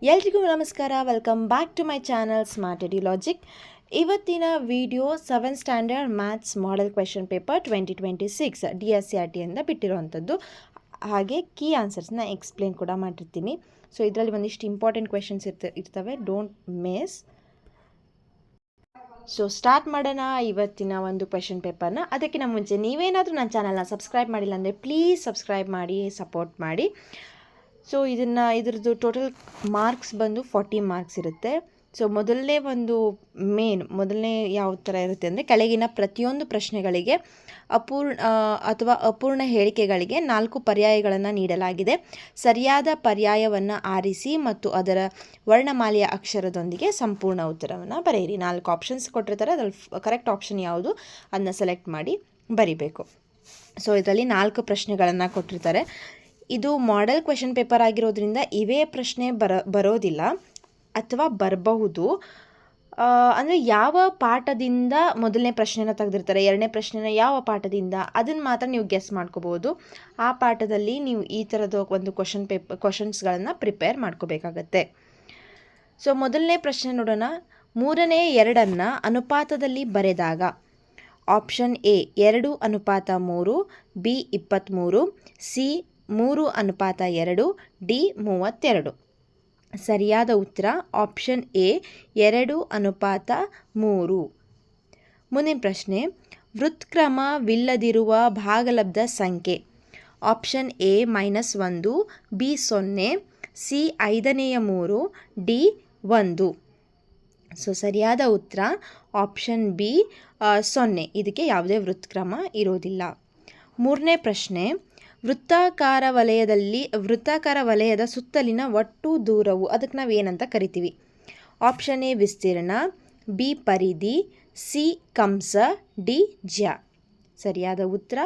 ಎಲ್ರಿಗೂ ನಮಸ್ಕಾರ. Welcome back to my channel smart edu logic. ಇವತ್ತಿನ video 7th standard maths model question paper 2026 DSCRT ಇಂದ ಬಿಟ್ಟಿರುವಂಥದ್ದು. ಹಾಗೆ key ಆನ್ಸರ್ಸ್ನ explain ಕೂಡ ಮಾಡಿರ್ತೀನಿ. ಸೊ ಇದರಲ್ಲಿ ಒಂದಿಷ್ಟು ಇಂಪಾರ್ಟೆಂಟ್ ಕ್ವೆಶನ್ಸ್ ಇರ್ತವೆ, ಡೋಂಟ್ ಮಿಸ್. ಸೊ ಸ್ಟಾರ್ಟ್ ಮಾಡೋಣ ಇವತ್ತಿನ ಒಂದು ಕ್ವೆಶನ್ ಪೇಪರ್ನ. ಅದಕ್ಕಿಂತ ಮುಂಚೆ ನೀವೇನಾದರೂ ನನ್ನ ಚಾನಲ್ನ ಸಬ್ಸ್ಕ್ರೈಬ್ ಮಾಡಿಲ್ಲ ಅಂದರೆ ಪ್ಲೀಸ್ ಸಬ್ಸ್ಕ್ರೈಬ್ ಮಾಡಿ, ಸಪೋರ್ಟ್ ಮಾಡಿ. ಸೊ ಇದ್ರದ್ದು ಟೋಟಲ್ ಮಾರ್ಕ್ಸ್ ಬಂದು 40 ಮಾರ್ಕ್ಸ್ ಇರುತ್ತೆ. ಸೊ ಮೊದಲನೇ ಯಾವ ಥರ ಇರುತ್ತೆ ಅಂದರೆ, ಕೆಳಗಿನ ಪ್ರತಿಯೊಂದು ಪ್ರಶ್ನೆಗಳಿಗೆ ಅಪೂರ್ಣ ಹೇಳಿಕೆಗಳಿಗೆ 4 ಪರ್ಯಾಯಗಳನ್ನು ನೀಡಲಾಗಿದೆ. ಸರಿಯಾದ ಪರ್ಯಾಯವನ್ನು ಆರಿಸಿ ಮತ್ತು ಅದರ ವರ್ಣಮಾಲೆಯ ಅಕ್ಷರದೊಂದಿಗೆ ಸಂಪೂರ್ಣ ಉತ್ತರವನ್ನು ಬರೆಯಿರಿ. 4 ಆಪ್ಷನ್ಸ್ ಕೊಟ್ಟಿರ್ತಾರೆ, ಅದರಲ್ಲಿ ಕರೆಕ್ಟ್ ಆಪ್ಷನ್ ಯಾವುದು ಅದನ್ನ ಸೆಲೆಕ್ಟ್ ಮಾಡಿ ಬರಿಬೇಕು. ಸೊ ಇದರಲ್ಲಿ 4 ಪ್ರಶ್ನೆಗಳನ್ನು ಕೊಟ್ಟಿರ್ತಾರೆ. ಇದು ಮಾಡೆಲ್ ಕ್ವೆಶನ್ ಪೇಪರ್ ಆಗಿರೋದ್ರಿಂದ ಇವೇ ಪ್ರಶ್ನೆ ಬರೋದಿಲ್ಲ ಅಥವಾ ಬರಬಹುದು. ಅಂದರೆ ಯಾವ ಪಾಠದಿಂದ ಮೊದಲನೇ ಪ್ರಶ್ನೆನ ತೆಗೆದಿರ್ತಾರೆ, ಎರಡನೇ ಪ್ರಶ್ನೆನ ಯಾವ ಪಾಠದಿಂದ, ಅದನ್ನು ಮಾತ್ರ ನೀವು ಗೆಸ್ ಮಾಡ್ಕೋಬೋದು. ಆ ಪಾಠದಲ್ಲಿ ನೀವು ಈ ಥರದ ಒಂದು ಕ್ವಶನ್ಸ್ಗಳನ್ನು ಪ್ರಿಪೇರ್ ಮಾಡ್ಕೋಬೇಕಾಗತ್ತೆ. ಸೊ ಮೊದಲನೇ ಪ್ರಶ್ನೆ ನೋಡೋಣ. 3ನೇ 2 ಅನುಪಾತದಲ್ಲಿ ಬರೆದಾಗ option A 2:3, B 23, C 3:2, D 32. ಸರಿಯಾದ ಉತ್ತರ ಆಪ್ಷನ್ ಎ 2:3. ಮುಂದಿನ ಪ್ರಶ್ನೆ. ವೃತ್ಕ್ರಮವಿಲ್ಲದಿರುವ ಭಾಗಲಬ್ಧ ಸಂಖ್ಯೆ option A -1, B 0, C 5/3, D 1. So ಸರಿಯಾದ ಉತ್ತರ ಆಪ್ಷನ್ ಬಿ 0. ಇದಕ್ಕೆ ಯಾವುದೇ ವೃತ್ಕ್ರಮ ಇರೋದಿಲ್ಲ. 3ನೇ ಪ್ರಶ್ನೆ. ವೃತ್ತಾಕಾರ ವಲಯದ ಸುತ್ತಲಿನ ಒಟ್ಟು ದೂರವು, ಅದಕ್ಕೆ ನಾವು ಏನಂತ ಕರಿತೀವಿ? ಆಪ್ಷನ್ ಎ ವಿಸ್ತೀರ್ಣ, ಬಿ ಪರಿಧಿ, ಸಿ ಕಂಸ, ಡಿ ಜ್ಯಾ. ಸರಿಯಾದ ಉತ್ತರ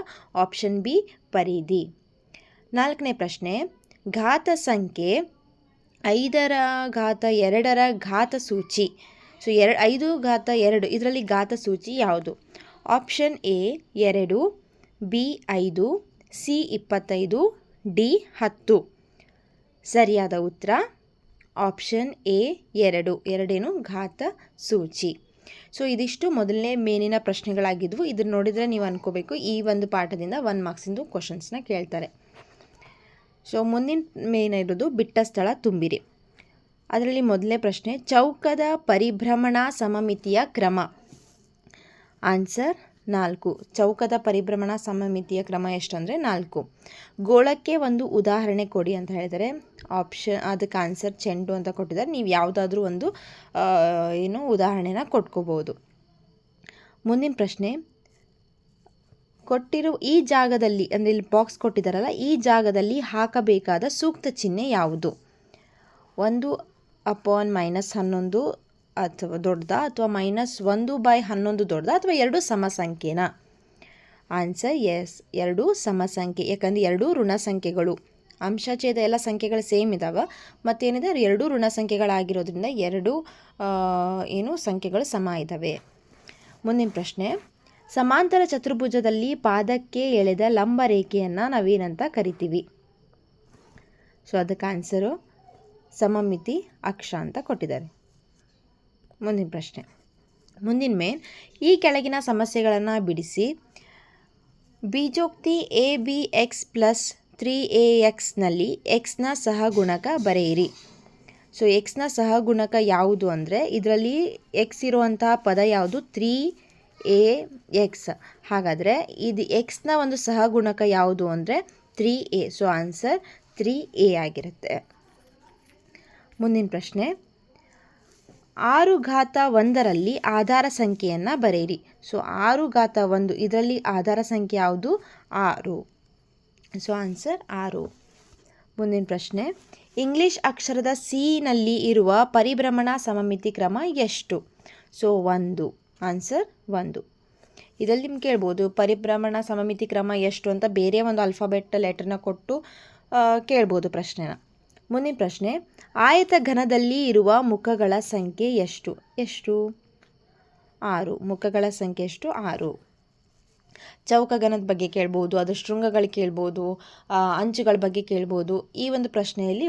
ಆಪ್ಷನ್ ಬಿ ಪರಿಧಿ. 4ನೇ ಪ್ರಶ್ನೆ. ಘಾತ ಸಂಖ್ಯೆ 5/2 ಘಾತ ಸೂಚಿ. ಸೊ 5/2 ಇದರಲ್ಲಿ ಘಾತ ಸೂಚಿ ಯಾವುದು? Option A 2, B 5, C 25, D 10. ಸರಿಯಾದ ಉತ್ತರ ಆಪ್ಷನ್ ಎ 2 ಘಾತ ಸೂಚಿ. ಸೊ ಇದಿಷ್ಟು ಮೊದಲನೇ ಮೇನಿನ ಪ್ರಶ್ನೆಗಳಾಗಿದ್ವು. ಇದನ್ನು ನೋಡಿದರೆ ನೀವು ಅನ್ಕೋಬೇಕು ಈ ಒಂದು ಪಾಠದಿಂದ 1 ಮಾರ್ಕ್ಸಿಂದು ಕ್ವಶನ್ಸ್ನ ಕೇಳ್ತಾರೆ. ಸೊ ಮುಂದಿನ ಮೇನ್ ಇರೋದು ಬಿಟ್ಟ ಸ್ಥಳ ತುಂಬಿರಿ. ಅದರಲ್ಲಿ ಮೊದಲನೇ ಪ್ರಶ್ನೆ. ಚೌಕದ ಪರಿಭ್ರಮಣಾ ಸಮಮಿತಿಯ ಕ್ರಮ. ಆನ್ಸರ್ 4. ಚೌಕದ ಪರಿಭ್ರಮಣಾ ಸಮಮಿತಿಯ ಕ್ರಮ ಎಷ್ಟು ಅಂದರೆ 4. ಗೋಳಕ್ಕೆ ಒಂದು ಉದಾಹರಣೆ ಕೊಡಿ ಅಂತ ಹೇಳಿದರೆ ಅದಕ್ಕೆ ಆನ್ಸರ್ ಚೆಂಡು ಅಂತ ಕೊಟ್ಟಿದ್ದಾರೆ. ನೀವು ಯಾವುದಾದ್ರೂ ಒಂದು ಉದಾಹರಣೆನ ಕೊಟ್ಕೋಬೋದು. ಮುಂದಿನ ಪ್ರಶ್ನೆ. ಕೊಟ್ಟಿರುವ ಈ ಜಾಗದಲ್ಲಿ, ಅಂದರೆ ಇಲ್ಲಿ ಬಾಕ್ಸ್ ಕೊಟ್ಟಿದ್ದಾರಲ್ಲ, ಈ ಜಾಗದಲ್ಲಿ ಹಾಕಬೇಕಾದ ಸೂಕ್ತ ಚಿಹ್ನೆ ಯಾವುದು? 1/-11 ಅಥವಾ ದೊಡ್ಡದಾ, ಅಥವಾ -1/11 ದೊಡ್ಡದಾ, ಅಥವಾ 2 ಸಮ ಸಂಖ್ಯೆನಾ? ಆನ್ಸರ್ ಎಸ್, 2 ಸಮ ಸಂಖ್ಯೆ. ಯಾಕಂದರೆ 2 ಋಣ ಸಂಖ್ಯೆಗಳು, ಅಂಶಛೇದ ಎಲ್ಲ ಸಂಖ್ಯೆಗಳು ಸೇಮ್ ಇದ್ದಾವೆ. ಮತ್ತೇನಿದೆ, 2 ಋಣ ಸಂಖ್ಯೆಗಳಾಗಿರೋದ್ರಿಂದ 2 ಸಂಖ್ಯೆಗಳು ಸಮ ಇದ್ದಾವೆ. ಮುಂದಿನ ಪ್ರಶ್ನೆ. ಸಮಾಂತರ ಚತುರ್ಭುಜದಲ್ಲಿ ಪಾದಕ್ಕೆ ಎಳೆದ ಲಂಬ ರೇಖೆಯನ್ನು ನಾವೇನಂತ ಕರಿತೀವಿ? ಸೊ ಅದಕ್ಕೆ ಆನ್ಸರು ಸಮಮಿತಿ ಅಕ್ಷ ಅಂತ ಕೊಟ್ಟಿದ್ದಾರೆ. ಮುಂದಿನ ಪ್ರಶ್ನೆ. ಮುಂದಿನ ಮೇನ್. ಈ ಕೆಳಗಿನ ಸಮಸ್ಯೆಗಳನ್ನು ಬಿಡಿಸಿ. ಬೀಜೋಕ್ತಿ ABX + 3AX ಎಕ್ಸ್ನ ಸಹಗುಣಕ ಬರೆಯಿರಿ. ಸೊ ಎಕ್ಸ್ನ ಸಹಗುಣಕ ಯಾವುದು ಅಂದರೆ, ಇದರಲ್ಲಿ ಎಕ್ಸ್ ಇರುವಂತಹ ಪದ ಯಾವುದು? 3AX. ಹಾಗಾದರೆ ಇದು ಎಕ್ಸ್ನ ಒಂದು ಸಹಗುಣಕ ಯಾವುದು ಅಂದರೆ 3A. ಸೊ ಆನ್ಸರ್ 3A ಆಗಿರುತ್ತೆ. ಮುಂದಿನ ಪ್ರಶ್ನೆ. 6/1 ಆಧಾರ ಸಂಖ್ಯೆಯನ್ನು ಬರೆಯಿರಿ. ಸೊ 6/1 ಇದರಲ್ಲಿ ಆಧಾರ ಸಂಖ್ಯೆ ಯಾವುದು? 6. So answer 6. ಮುಂದಿನ ಪ್ರಶ್ನೆ. ಇಂಗ್ಲಿಷ್ ಅಕ್ಷರದ ಸಿ ನಲ್ಲಿ ಇರುವ ಪರಿಭ್ರಮಣಾ ಸಮಮಿತಿ ಕ್ರಮ ಎಷ್ಟು? ಸೊ 1. ಆನ್ಸರ್ 1. ಇದರಲ್ಲಿ ನಿಮ್ಗೆ ಕೇಳ್ಬೋದು ಪರಿಭ್ರಮಣಾ ಸಮಮಿತಿ ಕ್ರಮ ಎಷ್ಟು ಅಂತ, ಬೇರೆ ಒಂದು ಆಲ್ಫಾಬೆಟ್ ಲೆಟರ್ನ ಕೊಟ್ಟು ಕೇಳ್ಬೋದು ಪ್ರಶ್ನೆನ. ಮುಂದಿನ ಪ್ರಶ್ನೆ. ಆಯತ ಘನದಲ್ಲಿ ಇರುವ ಮುಖಗಳ ಸಂಖ್ಯೆ ಎಷ್ಟು? 6. ಮುಖಗಳ ಸಂಖ್ಯೆ ಎಷ್ಟು? 6. ಚೌಕಗನದ ಬಗ್ಗೆ ಕೇಳ್ಬೋದು, ಅದರ ಶೃಂಗಗಳು ಕೇಳ್ಬೋದು, ಅಂಚುಗಳ ಬಗ್ಗೆ ಕೇಳ್ಬೋದು. ಈ ಒಂದು ಪ್ರಶ್ನೆಯಲ್ಲಿ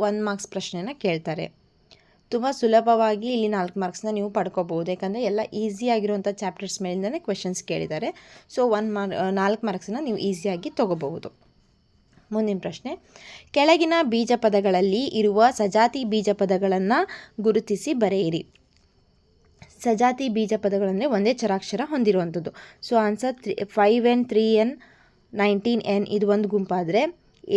ಒನ್ ಮಾರ್ಕ್ಸ್ ಪ್ರಶ್ನೆಯನ್ನು ಕೇಳ್ತಾರೆ. ತುಂಬ ಸುಲಭವಾಗಿ ಇಲ್ಲಿ 4 ಮಾರ್ಕ್ಸ್ನ ನೀವು ಪಡ್ಕೋಬೋದು, ಯಾಕಂದರೆ ಎಲ್ಲ ಈಸಿಯಾಗಿರುವಂಥ ಚಾಪ್ಟರ್ಸ್ ಮೇಲಿಂದನೇ ಕ್ವೆಶನ್ಸ್ ಕೇಳಿದ್ದಾರೆ. ಸೊ 4 ಮಾರ್ಕ್ಸನ್ನು ನೀವು ಈಸಿಯಾಗಿ ತೊಗೋಬಹುದು. ಮುಂದಿನ ಪ್ರಶ್ನೆ, ಕೆಳಗಿನ ಬೀಜ ಪದಗಳಲ್ಲಿ ಇರುವ ಸಜಾತಿ ಬೀಜ ಪದಗಳನ್ನು ಗುರುತಿಸಿ ಬರೆಯಿರಿ. ಸಜಾತಿ ಬೀಜ ಪದಗಳಂದರೆ ಒಂದೇ ಚರಾಕ್ಷರ ಹೊಂದಿರುವಂಥದ್ದು. So answer 5N 3N 19N ಇದು ಒಂದು ಗುಂಪಾದರೆ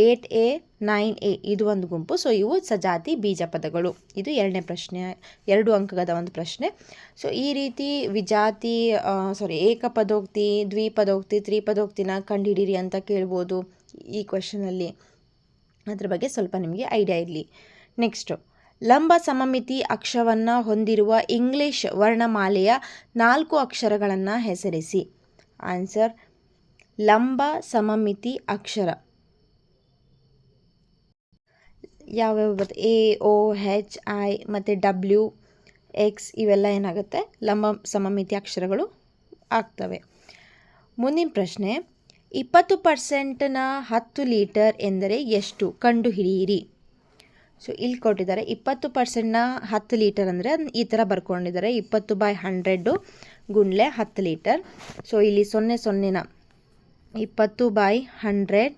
8A 9A ಇದು ಒಂದು ಗುಂಪು. ಸೊ ಇವು ಸಜಾತಿ ಬೀಜ ಪದಗಳು. ಇದು 2ನೇ ಪ್ರಶ್ನೆ, 2 ಅಂಕದ ಒಂದು ಪ್ರಶ್ನೆ. ಸೊ ಈ ರೀತಿ ಏಕಪದೋಕ್ತಿ, ದ್ವಿಪದೋಕ್ತಿ, ತ್ರಿಪದೋಕ್ತಿನ ಕಂಡುಹಿಡೀರಿ ಅಂತ ಕೇಳ್ಬೋದು ಈ ಕ್ವೆಶನಲ್ಲಿ. ಅದ್ರ ಬಗ್ಗೆ ಸ್ವಲ್ಪ ನಿಮಗೆ ಐಡಿಯಾ ಇರಲಿ. ನೆಕ್ಸ್ಟು, ಲಂಬ ಸಮಮಿತಿ ಅಕ್ಷರವನ್ನು ಹೊಂದಿರುವ ಇಂಗ್ಲಿಷ್ ವರ್ಣಮಾಲೆಯ 4 ಅಕ್ಷರಗಳನ್ನು ಹೆಸರಿಸಿ. ಆನ್ಸರ್ ಲಂಬ ಸಮಮಿತಿ ಅಕ್ಷರ ಯಾವ್ಯಾವ ಬರುತ್ತೆ? AOHI ಮತ್ತು WX ಇವೆಲ್ಲ ಏನಾಗುತ್ತೆ? ಲಂಬ ಸಮಮಿತಿ ಅಕ್ಷರಗಳು ಆಗ್ತವೆ. ಮುಂದಿನ ಪ್ರಶ್ನೆ, 20%ನ 10 ಲೀಟರ್ ಎಂದರೆ ಎಷ್ಟು? ಕಂಡುಹಿಡಿಯಿರಿ. ಸೊ ಇಲ್ಲಿ ಕೊಟ್ಟಿದ್ದಾರೆ 20%ನ 10 ಲೀಟರ್ ಅಂದರೆ ಈ ಥರ ಬರ್ಕೊಂಡಿದ್ದಾರೆ, 20/100 ಗುಂಡ್ಲೆ 10 ಲೀಟರ್. ಸೊ ಇಲ್ಲಿ 0ನ 20/100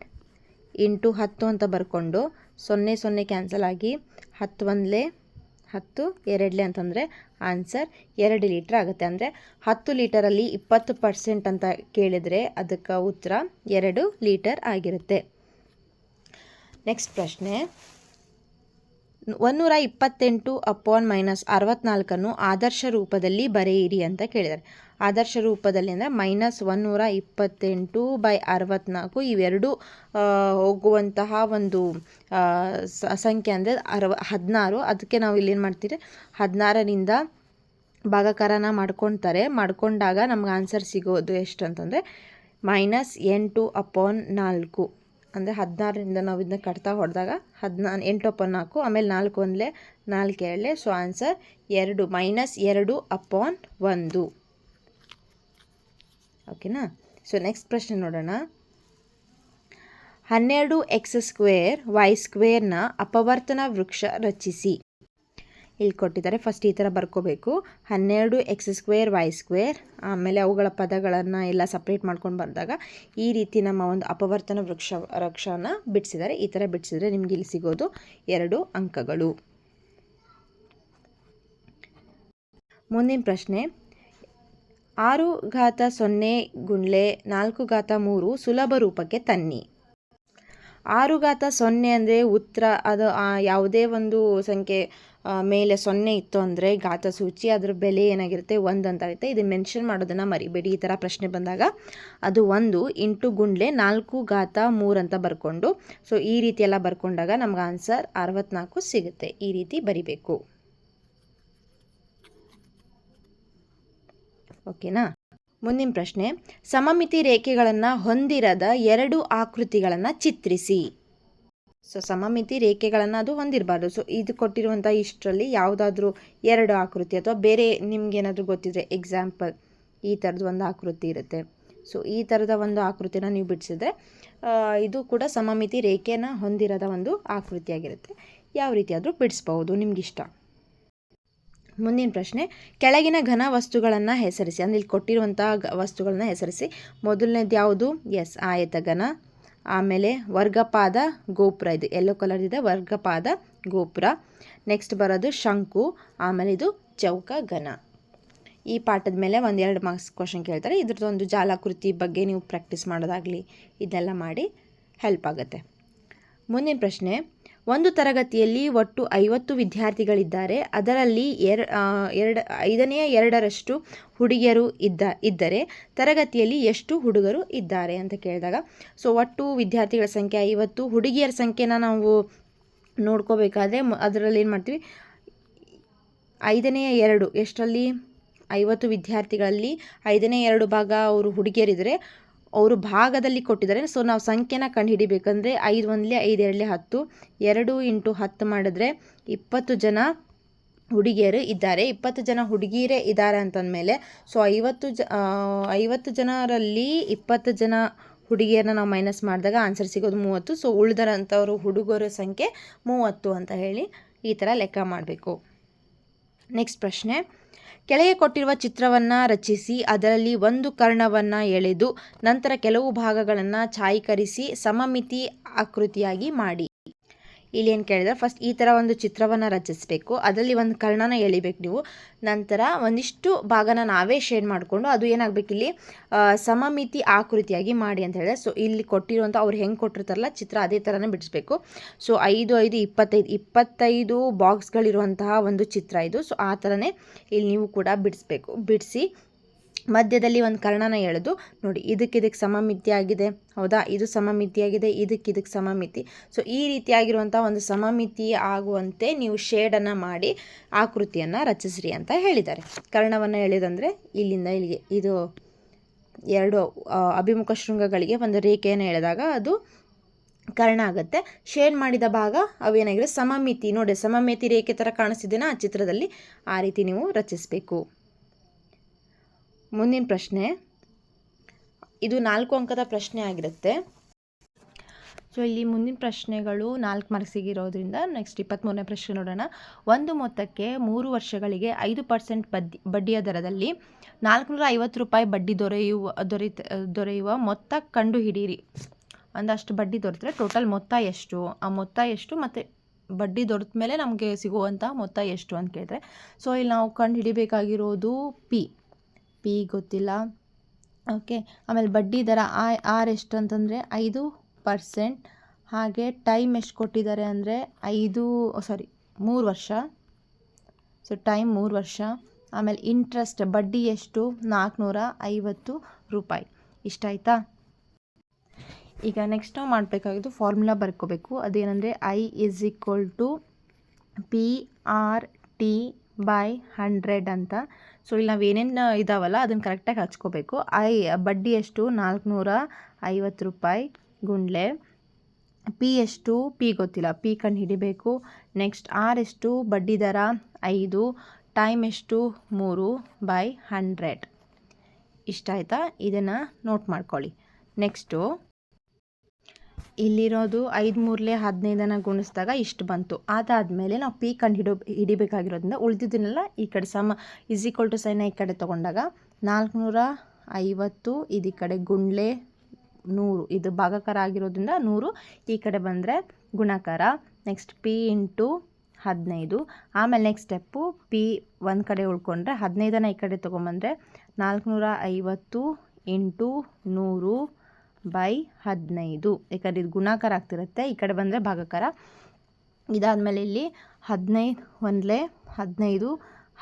ಇಂಟು 10 ಅಂತ ಬರ್ಕೊಂಡು 0 ಕ್ಯಾನ್ಸಲ್ ಆಗಿ 10 1 10 2 ಅಂತಂದರೆ ಆನ್ಸರ್ 2 ಲೀಟ್ರ್ ಆಗುತ್ತೆ. ಅಂದರೆ 10 ಲೀಟರಲ್ಲಿ 20% ಅಂತ ಕೇಳಿದರೆ ಅದಕ್ಕೆ ಉತ್ತರ 2 ಲೀಟರ್ ಆಗಿರುತ್ತೆ. ನೆಕ್ಸ್ಟ್ ಪ್ರಶ್ನೆ, 128/-64 ಆದರ್ಶ ರೂಪದಲ್ಲಿ ಬರೆಯಿರಿ ಅಂತ ಕೇಳಿದ್ದಾರೆ. ಆದರ್ಶ ರೂಪದಲ್ಲಿ ಅಂದರೆ -128/64 ಇವೆರಡು ಹೋಗುವಂತಹ ಒಂದು ಸಂಖ್ಯೆ ಅಂದರೆ 16. ಅದಕ್ಕೆ ನಾವು ಇಲ್ಲೇನು ಮಾಡ್ತೀರಿ, 16ರಿಂದ ಭಾಗಾಕಾರನ ಮಾಡ್ಕೊಂಡಾಗ ನಮ್ಗೆ ಆನ್ಸರ್ ಸಿಗೋದು ಎಷ್ಟು ಅಂತಂದರೆ -8/4 ಅಂದರೆ 16ರಿಂದ ನಾವು ಇದನ್ನ ಕಟ್ತಾ ಹೊಡೆದಾಗ 8/4, ಆಮೇಲೆ 4 1 4 2. So answer 2 -2/1. ಓಕೆನಾ? ಸೊ ನೆಕ್ಸ್ಟ್ ಪ್ರಶ್ನೆ ನೋಡೋಣ. 12x² y² ಅಪವರ್ತನ ವೃಕ್ಷ ರಚಿಸಿ. ಇಲ್ಲಿ ಕೊಟ್ಟಿದ್ದಾರೆ, ಫಸ್ಟ್ ಈ ಥರ ಬರ್ಕೋಬೇಕು. 12x² y², ಆಮೇಲೆ ಅವುಗಳ ಪದಗಳನ್ನು ಎಲ್ಲ ಸಪ್ರೇಟ್ ಮಾಡ್ಕೊಂಡು ಬಂದಾಗ ಈ ರೀತಿ ನಮ್ಮ ಒಂದು ಅಪವರ್ತನ ವೃಕ್ಷನ ಬಿಡಿಸಿದ್ದಾರೆ. ಈ ಥರ ಬಿಡಿಸಿದ್ರೆ ನಿಮ್ಗೆ ಇಲ್ಲಿ ಸಿಗೋದು 2 ಅಂಕಗಳು. ಮುಂದಿನ ಪ್ರಶ್ನೆ, 6/0 ಗುಂಡ್ಲೆ 4/3 ಸುಲಭ ರೂಪಕ್ಕೆ ತನ್ನಿ. 6/0 ಅಂದರೆ ಉತ್ತರ, ಅದು ಯಾವುದೇ ಒಂದು ಸಂಖ್ಯೆ ಮೇಲೆ 0 ಇತ್ತು ಅಂದರೆ ಘಾತ ಸೂಚಿ, ಅದರ ಬೆಲೆ ಏನಾಗಿರುತ್ತೆ 1 ಅಂತ ಆಗುತ್ತೆ. ಇದನ್ನು ಮೆನ್ಷನ್ ಮಾಡೋದನ್ನು ಮರಿಬೇಡಿ. ಈ ಥರ ಪ್ರಶ್ನೆ ಬಂದಾಗ ಅದು 1 ಇಂಟು ಗುಂಡ್ಲೆ 4/3 ಅಂತ ಬರ್ಕೊಂಡು, ಸೊ ಈ ರೀತಿ ಎಲ್ಲ ಬರ್ಕೊಂಡಾಗ ನಮ್ಗೆ ಆನ್ಸರ್ 64 ಸಿಗುತ್ತೆ. ಈ ರೀತಿ ಬರಿಬೇಕು. ಓಕೆನಾ? ಮುಂದಿನ ಪ್ರಶ್ನೆ, ಸಮಮಿತಿ ರೇಖೆಗಳನ್ನು ಹೊಂದಿರದ 2 ಆಕೃತಿಗಳನ್ನು ಚಿತ್ರಿಸಿ. ಸೊ ಸಮಮಿತಿ ರೇಖೆಗಳನ್ನು ಅದು ಹೊಂದಿರಬಾರ್ದು. ಸೊ ಇದು ಕೊಟ್ಟಿರುವಂಥ ಇಷ್ಟರಲ್ಲಿ ಯಾವುದಾದ್ರೂ 2 ಆಕೃತಿ ಅಥವಾ ಬೇರೆ ನಿಮ್ಗೇನಾದರೂ ಗೊತ್ತಿದ್ರೆ ಎಕ್ಸಾಂಪಲ್, ಈ ಥರದ್ದು ಒಂದು ಆಕೃತಿ ಇರುತ್ತೆ. ಸೊ ಈ ಥರದ ಒಂದು ಆಕೃತಿನ ನೀವು ಬಿಡಿಸಿದ್ರೆ ಇದು ಕೂಡ ಸಮಮಿತಿ ರೇಖೆನ ಹೊಂದಿರದ ಒಂದು ಆಕೃತಿಯಾಗಿರುತ್ತೆ. ಯಾವ ರೀತಿ ಆದರೂ ಬಿಡಿಸ್ಬೋದು ನಿಮಗಿಷ್ಟ. ಮುಂದಿನ ಪ್ರಶ್ನೆ, ಕೆಳಗಿನ ಘನ ವಸ್ತುಗಳನ್ನು ಹೆಸರಿಸಿ. ಅಂದರೆ ಇಲ್ಲಿ ಕೊಟ್ಟಿರುವಂಥ ವಸ್ತುಗಳನ್ನ ಹೆಸರಿಸಿ. ಮೊದಲನೇದು ಯಾವುದು? ಆಯತಘನ. ಆಮೇಲೆ ವರ್ಗಪಾದ ಗೋಪುರ, ಇದು ಯೆಲ್ಲೋ ಕಲರ್ ಇದೆ, ವರ್ಗಪಾದ ಗೋಪುರ. ನೆಕ್ಸ್ಟ್ ಬರೋದು ಶಂಕು, ಆಮೇಲೆ ಇದು ಚೌಕ ಘನ. ಈ ಪಾಠದ ಮೇಲೆ 1-2 ಮಾರ್ಕ್ಸ್ ಕ್ವಶನ್ ಕೇಳ್ತಾರೆ. ಇದ್ರದ್ದೊಂದು ಜಾಲಾಕೃತಿ ಬಗ್ಗೆ ನೀವು ಪ್ರಾಕ್ಟೀಸ್ ಮಾಡೋದಾಗಲಿ ಇದೆಲ್ಲ ಮಾಡಿ ಹೆಲ್ಪ್ ಆಗುತ್ತೆ. ಮುಂದಿನ ಪ್ರಶ್ನೆ, ಒಂದು ತರಗತಿಯಲ್ಲಿ ಒಟ್ಟು 50 ವಿದ್ಯಾರ್ಥಿಗಳಿದ್ದಾರೆ. ಅದರಲ್ಲಿ 2/5 ಹುಡುಗಿಯರು ಇದ್ದರೆ ತರಗತಿಯಲ್ಲಿ ಎಷ್ಟು ಹುಡುಗರು ಇದ್ದಾರೆ ಅಂತ ಕೇಳಿದಾಗ, ಸೊ ಒಟ್ಟು ವಿದ್ಯಾರ್ಥಿಗಳ ಸಂಖ್ಯೆ 50, ಹುಡುಗಿಯರ ಸಂಖ್ಯೆನ ನಾವು ನೋಡ್ಕೋಬೇಕಾದ್ರೆ ಅದರಲ್ಲಿ ಏನು ಮಾಡ್ತೀವಿ, 5/2 ಎಷ್ಟರಲ್ಲಿ 50 ವಿದ್ಯಾರ್ಥಿಗಳಲ್ಲಿ 5/2 ಭಾಗ ಅವರು ಹುಡುಗಿಯರಿದ್ದರೆ ಅವರು ಭಾಗದಲ್ಲಿ ಕೊಟ್ಟಿದ್ದಾರೆ. ಸೊ ನಾವು ಸಂಖ್ಯೆನ ಕಂಡು ಹಿಡಿಬೇಕಂದ್ರೆ 5 1 5 2 10, 2 × 10 ಮಾಡಿದ್ರೆ 20 ಜನ ಹುಡುಗಿಯರು ಇದ್ದಾರೆ, 20 ಜನ ಹುಡುಗಿಯರೇ ಇದ್ದಾರೆ ಅಂತಂದಮೇಲೆ ಸೊ 50 ಜನರಲ್ಲಿ 20 ಜನ ಹುಡುಗಿಯರನ್ನ ನಾವು ಮೈನಸ್ ಮಾಡಿದಾಗ ಆನ್ಸರ್ ಸಿಗೋದು 30. ಸೊ ಉಳಿದರಂಥವ್ರು ಹುಡುಗರ ಸಂಖ್ಯೆ 30 ಅಂತ ಹೇಳಿ ಈ ಥರ ಲೆಕ್ಕ ಮಾಡಬೇಕು. ನೆಕ್ಸ್ಟ್ ಪ್ರಶ್ನೆ, ಕೆಳಗೆ ಕೊಟ್ಟಿರುವ ಚಿತ್ರವನ್ನು ರಚಿಸಿ ಅದರಲ್ಲಿ ಒಂದು ಕರ್ಣವನ್ನು ಎಳೆದು ನಂತರ ಕೆಲವು ಭಾಗಗಳನ್ನು ಛಾಯೀಕರಿಸಿ ಸಮಮಿತಿ ಆಕೃತಿಯಾಗಿ ಮಾಡಿ. ಇಲ್ಲಿ ಏನು ಕೇಳಿದ್ರೆ, ಫಸ್ಟ್ ಈ ಥರ ಒಂದು ಚಿತ್ರವನ್ನು ರಚಿಸಬೇಕು, ಅದರಲ್ಲಿ ಒಂದು ಕರ್ಣನ ಎಳಿಬೇಕು ನೀವು, ನಂತರ ಒಂದಿಷ್ಟು ಭಾಗನ ನಾವೇ ಶೇಡ್ ಮಾಡಿಕೊಂಡು ಅದು ಏನಾಗಬೇಕು ಇಲ್ಲಿ ಸಮಮಿತಿ ಆಕೃತಿಯಾಗಿ ಮಾಡಿ ಅಂತ ಹೇಳಿದೆ. ಸೊ ಇಲ್ಲಿ ಕೊಟ್ಟಿರುವಂಥ ಅವ್ರು ಹೆಂಗೆ ಕೊಟ್ಟಿರ್ತಾರಲ್ಲ ಚಿತ್ರ ಅದೇ ಥರನೇ ಬಿಡಿಸ್ಬೇಕು. ಸೊ 5 5 25 ಬಾಕ್ಸ್ಗಳಿರುವಂತಹ ಒಂದು ಚಿತ್ರ ಇದು. ಸೊ ಆ ಥರನೇ ಇಲ್ಲಿ ನೀವು ಕೂಡ ಬಿಡಿಸಿ ಮಧ್ಯದಲ್ಲಿ ಒಂದು ಕರ್ಣನ ಎಳೆದು ನೋಡಿ, ಇದಕ್ಕೆ ಸಮಮಿತಿ ಆಗಿದೆ, ಹೌದಾ, ಇದು ಸಮಮಿತಿಯಾಗಿದೆ, ಇದಕ್ಕೆ ಸಮಮಿತಿ. ಸೊ ಈ ರೀತಿಯಾಗಿರುವಂಥ ಒಂದು ಸಮಮಿತಿ ಆಗುವಂತೆ ನೀವು ಶೇಡನ್ನು ಮಾಡಿ ಆಕೃತಿಯನ್ನು ರಚಿಸ್ರಿ ಅಂತ ಹೇಳಿದ್ದಾರೆ. ಕರ್ಣವನ್ನು ಎಳೆದಂದರೆ ಇಲ್ಲಿಂದ ಇಲ್ಲಿಗೆ ಇದು 2 ಅಭಿಮುಖ ಶೃಂಗಗಳಿಗೆ ಒಂದು ರೇಖೆಯನ್ನು ಎಳೆದಾಗ ಅದು ಕರ್ಣ ಆಗುತ್ತೆ. ಶೇಡ್ ಮಾಡಿದ ಭಾಗ ಅವೇನಾಗಿದೆ ಸಮಮಿತಿ. ನೋಡಿ, ಸಮಮಿತಿ ರೇಖೆ ಥರ ಕಾಣಿಸ್ತಿದೆಯಾ ಆ ಚಿತ್ರದಲ್ಲಿ, ಆ ರೀತಿ ನೀವು ರಚಿಸಬೇಕು. ಮುಂದಿನ ಪ್ರಶ್ನೆ, ಇದು 4 ಅಂಕದ ಪ್ರಶ್ನೆ ಆಗಿರುತ್ತೆ. ಸೊ ಇಲ್ಲಿ ಮುಂದಿನ ಪ್ರಶ್ನೆಗಳು 4 ಮಾರ್ಕ್ಸಿಗಿರೋದ್ರಿಂದ ನೆಕ್ಸ್ಟ್ 23ನೇ ಪ್ರಶ್ನೆ ನೋಡೋಣ. ಒಂದು ಮೊತ್ತಕ್ಕೆ 3 ವರ್ಷಗಳಿಗೆ 5% ಬಡ್ಡಿಯ ದರದಲ್ಲಿ 450 ರೂಪಾಯಿ ಬಡ್ಡಿ ದೊರೆಯುವ ಮೊತ್ತ ಕಂಡು ಹಿಡೀರಿ. ಒಂದಷ್ಟು ಬಡ್ಡಿ ದೊರೆತರೆ ಟೋಟಲ್ ಮೊತ್ತ ಎಷ್ಟು, ಆ ಮೊತ್ತ ಎಷ್ಟು ಮತ್ತು ಬಡ್ಡಿ ದೊರೆತ ಮೇಲೆ ನಮಗೆ ಸಿಗುವಂಥ ಮೊತ್ತ ಎಷ್ಟು ಅಂತ ಕೇಳಿದ್ರೆ, ಸೊ ಇಲ್ಲಿ ನಾವು ಕಂಡು ಹಿಡಿಬೇಕಾಗಿರೋದು ಪಿ ಗೊತ್ತಿಲ್ಲ. ಓಕೆ, ಆಮೇಲೆ ಬಡ್ಡಿ ದರ ಆರ್ ಎಷ್ಟು ಅಂತಂದರೆ 5%. ಹಾಗೆ ಟೈಮ್ ಎಷ್ಟು ಕೊಟ್ಟಿದ್ದಾರೆ ಅಂದರೆ 3 ವರ್ಷ. ಸೊ ಟೈಮ್ 3 ವರ್ಷ. ಆಮೇಲೆ ಇಂಟ್ರೆಸ್ಟ್ ಬಡ್ಡಿ ಎಷ್ಟು 450 ರೂಪಾಯಿ. ಇಷ್ಟ ಆಯಿತಾ? ಈಗ ನೆಕ್ಸ್ಟ್ ನಾವು ಮಾಡಬೇಕಾಗಿದ್ದು ಫಾರ್ಮುಲಾ ಬರ್ಕೋಬೇಕು. ಅದೇನೆಂದರೆ I = PR/T/100 ಅಂತ. ಸೊ ಇಲ್ಲಿ ನಾವು ಏನೇನು ಇದಾವಲ್ಲ ಅದನ್ನು ಕರೆಕ್ಟಾಗಿ ಹಚ್ಕೋಬೇಕು. ಬಡ್ಡಿ ಎಷ್ಟು 450 ರೂಪಾಯಿ ಗುಂಡ್ಲೆ ಪಿ ಎಷ್ಟು, ಪಿ ಗೊತ್ತಿಲ್ಲ, ಪಿ ಕಂಡು ಹಿಡಿಬೇಕು. ನೆಕ್ಸ್ಟ್ ಆರ್ ಎಷ್ಟು, ಬಡ್ಡಿ ದರ 5, ಟೈಮ್ ಎಷ್ಟು 3/100. ಇಷ್ಟ ಆಯಿತಾ? ಇದನ್ನು ನೋಟ್ ಮಾಡ್ಕೊಳ್ಳಿ. ನೆಕ್ಸ್ಟು ಇಲ್ಲಿರೋದು 5 3 15 ಗುಣಿಸಿದಾಗ ಇಷ್ಟು ಬಂತು. ಅದಾದಮೇಲೆ ನಾವು ಪಿ ಕಂಡು ಹಿಡಿಬೇಕಾಗಿರೋದ್ರಿಂದ ಉಳಿದಿದ್ದನ್ನೆಲ್ಲ ಈ ಕಡೆ = ಸೈನ ಈ ಕಡೆ ತೊಗೊಂಡಾಗ 450 ಇದು ಈ ಕಡೆ ಗುಂಡ್ಲೆ 100, ಇದು ಭಾಗಾಕಾರ ಆಗಿರೋದ್ರಿಂದ 100 ಈ ಕಡೆ ಬಂದರೆ ಗುಣಾಕಾರ. Next P × 15. ಆಮೇಲೆ ನೆಕ್ಸ್ಟ್ ಸ್ಟೆಪ್ಪು ಪಿ ಒಂದು ಕಡೆ ಉಳ್ಕೊಂಡ್ರೆ 15 ಈ ಕಡೆ ತೊಗೊಂಬಂದರೆ 450 × 100/15. ಯಾಕಂದರೆ ಇದು ಗುಣಾಕಾರ ಆಗ್ತಿರುತ್ತೆ, ಈ ಕಡೆ ಬಂದರೆ ಭಾಗಾಕಾರ. ಇದಾದಮೇಲೆ ಇಲ್ಲಿ 15 1 15,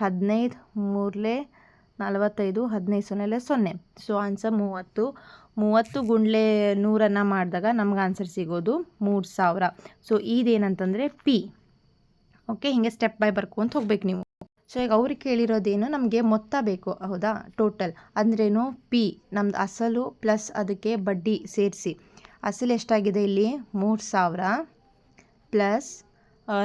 15 3 45, 15 0 0. ಸೊ ಆನ್ಸರ್ 30 ಗುಂಡ್ಲೆ 100 ಮಾಡಿದಾಗ ನಮ್ಗೆ ಆನ್ಸರ್ ಸಿಗೋದು 3000. ಸೊ ಇದೇನಂತಂದರೆ ಪಿ. ಓಕೆ, ಹೀಗೆ ಸ್ಟೆಪ್ ಬೈ ಬರ್ಕೊಂತ ಹೋಗ್ಬೇಕು ನೀವು. ಸೊ ಈಗ ಅವ್ರಿಗೆ ಕೇಳಿರೋದೇನು, ನಮಗೆ ಮೊತ್ತ ಬೇಕು, ಹೌದಾ, ಟೋಟಲ್ ಅಂದ್ರೇನು ಪಿ ನಮ್ದು ಅಸಲು ಪ್ಲಸ್ ಅದಕ್ಕೆ ಬಡ್ಡಿ ಸೇರಿಸಿ. ಅಸಲು ಎಷ್ಟಾಗಿದೆ ಇಲ್ಲಿ 3000 ಪ್ಲಸ್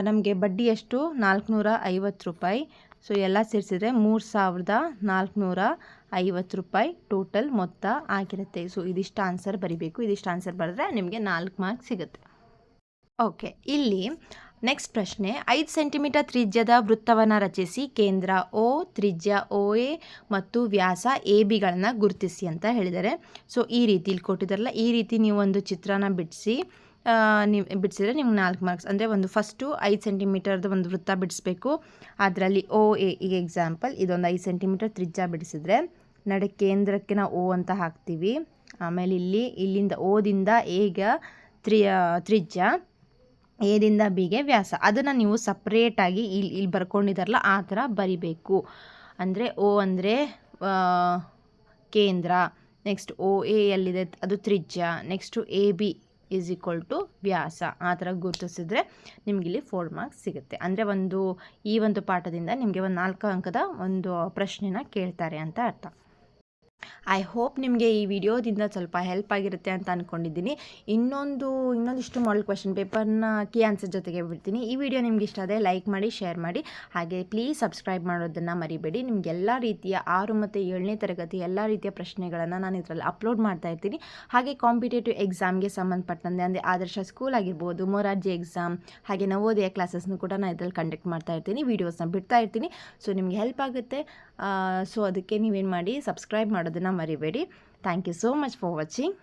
ನಮಗೆ ಬಡ್ಡಿ ಎಷ್ಟು 450 ರೂಪಾಯಿ. ಸೊ ಎಲ್ಲ ಸೇರಿಸಿದ್ರೆ 3450 ರೂಪಾಯಿ ಟೋಟಲ್ ಮೊತ್ತ ಆಗಿರುತ್ತೆ. ಸೊ ಇದಿಷ್ಟು ಆನ್ಸರ್ ಬರಿಬೇಕು. ಇದಿಷ್ಟು ಆನ್ಸರ್ ಬರೆದ್ರೆ ನಿಮಗೆ 4 ಮಾರ್ಕ್ಸ್ ಸಿಗುತ್ತೆ. ಓಕೆ, ಇಲ್ಲಿ ನೆಕ್ಸ್ಟ್ ಪ್ರಶ್ನೆ, 5 ಸೆಂಟಿಮೀಟರ್ ತ್ರಿಜ್ಯದ ವೃತ್ತವನ್ನು ರಚಿಸಿ ಕೇಂದ್ರ O, ತ್ರಿಜ್ಯ OA ಮತ್ತು ವ್ಯಾಸ ABಗಳನ್ನು ಗುರುತಿಸಿ ಅಂತ ಹೇಳಿದ್ದಾರೆ. ಸೊ ಈ ರೀತಿ ಇಲ್ಲಿ ಕೊಟ್ಟಿದ್ದಾರಲ್ಲ, ಈ ರೀತಿ ನೀವು ಒಂದು ಚಿತ್ರನ ಬಿಡಿಸಿದ್ರೆ ನಿಮ್ಗೆ 4 ಮಾರ್ಕ್ಸ್. ಅಂದರೆ ಒಂದು ಫಸ್ಟು 5 ಸೆಂಟಿಮೀಟರ್ದು ಒಂದು ವೃತ್ತ ಬಿಡಿಸ್ಬೇಕು. ಅದರಲ್ಲಿ OA, ಈಗ ಎಕ್ಸಾಂಪಲ್ ಇದೊಂದು 5 ಸೆಂಟಿಮೀಟರ್ ತ್ರಿಜ್ಯ ಬಿಡಿಸಿದ್ರೆ ನಡೆ ಕೇಂದ್ರಕ್ಕೆ ನಾವು O ಅಂತ ಹಾಕ್ತೀವಿ. ಆಮೇಲೆ ಇಲ್ಲಿಂದ ಓದಿಂದ ಎಗೆ ತ್ರಿಜ್ಯ, ಎದಿಂದ ಬಿಗೆ ವ್ಯಾಸ. ಅದನ್ನು ನೀವು ಸಪ್ರೇಟಾಗಿ ಇಲ್ಲಿ ಬರ್ಕೊಂಡಿದ್ದಾರಲ್ಲ ಆ ಥರ ಬರಿಬೇಕು. ಅಂದರೆ O ಅಂದರೆ ಕೇಂದ್ರ, ನೆಕ್ಸ್ಟ್ OA ಎಲ್ಲಿದೆ ಅದು ತ್ರಿಜ್ಯ, ನೆಕ್ಸ್ಟು AB = ವ್ಯಾಸ. ಆ ಥರ ಗುರುತಿಸಿದ್ರೆ ನಿಮ್ಗೆ ಇಲ್ಲಿ 4 ಮಾರ್ಕ್ಸ್ ಸಿಗುತ್ತೆ. ಅಂದರೆ ಈ ಒಂದು ಪಾಠದಿಂದ ನಿಮಗೆ ಒಂದು 4 ಅಂಕದ ಒಂದು ಪ್ರಶ್ನೆನ ಕೇಳ್ತಾರೆ ಅಂತ ಅರ್ಥ. ಐ ಹೋಪ್ ನಿಮಗೆ ಈ ವಿಡಿಯೋದಿಂದ ಸ್ವಲ್ಪ ಹೆಲ್ಪ್ ಆಗಿರುತ್ತೆ ಅಂತ ಅಂದ್ಕೊಂಡಿದ್ದೀನಿ. ಇನ್ನೊಂದಿಷ್ಟು ಮಾಡೆಲ್ ಕ್ವೆಶ್ಚನ್ ಪೇಪರ್ನ ಕೀ ಆನ್ಸರ್ ಜೊತೆಗೆ ಬಿಡ್ತೀನಿ. ಈ ವಿಡಿಯೋ ನಿಮ್ಗೆ ಇಷ್ಟ ಆದರೆ ಲೈಕ್ ಮಾಡಿ, ಶೇರ್ ಮಾಡಿ, ಹಾಗೆ ಪ್ಲೀಸ್ ಸಬ್ಸ್ಕ್ರೈಬ್ ಮಾಡೋದನ್ನು ಮರಿಬೇಡಿ. ನಿಮಗೆಲ್ಲ ರೀತಿಯ 6 ಮತ್ತು 7ನೇ ತರಗತಿ ಎಲ್ಲ ರೀತಿಯ ಪ್ರಶ್ನೆಗಳನ್ನು ನಾನು ಇದರಲ್ಲಿ ಅಪ್ಲೋಡ್ ಮಾಡ್ತಾ ಇರ್ತೀನಿ. ಹಾಗೆ ಕಾಂಪಿಟೇಟಿವ್ ಎಕ್ಸಾಮ್ಗೆ ಸಂಬಂಧಪಟ್ಟಂತೆ ಅಂದರೆ ಆದರ್ಶ ಸ್ಕೂಲ್ ಆಗಿರ್ಬೋದು, ಮೊರಾರ್ಜಿ ಎಕ್ಸಾಮ್, ಹಾಗೆ ನವೋದಯ ಕ್ಲಾಸಸ್ನು ಕೂಡ ನಾನು ಇದರಲ್ಲಿ ಕಂಡಕ್ಟ್ ಮಾಡ್ತಾ ಇರ್ತೀನಿ, ವೀಡಿಯೋಸ್ನ ಬಿಡ್ತಾ ಇರ್ತೀನಿ. ಸೊ ನಿಮಗೆ ಹೆಲ್ಪ್ ಆಗುತ್ತೆ. ಸೊ ಅದಕ್ಕೆ ನೀವೇನು ಮಾಡಿ, ಸಬ್ಸ್ಕ್ರೈಬ್ ಮಾಡೋದನ್ನು ಮರಿಬೇಡಿ. Thank you so much for watching.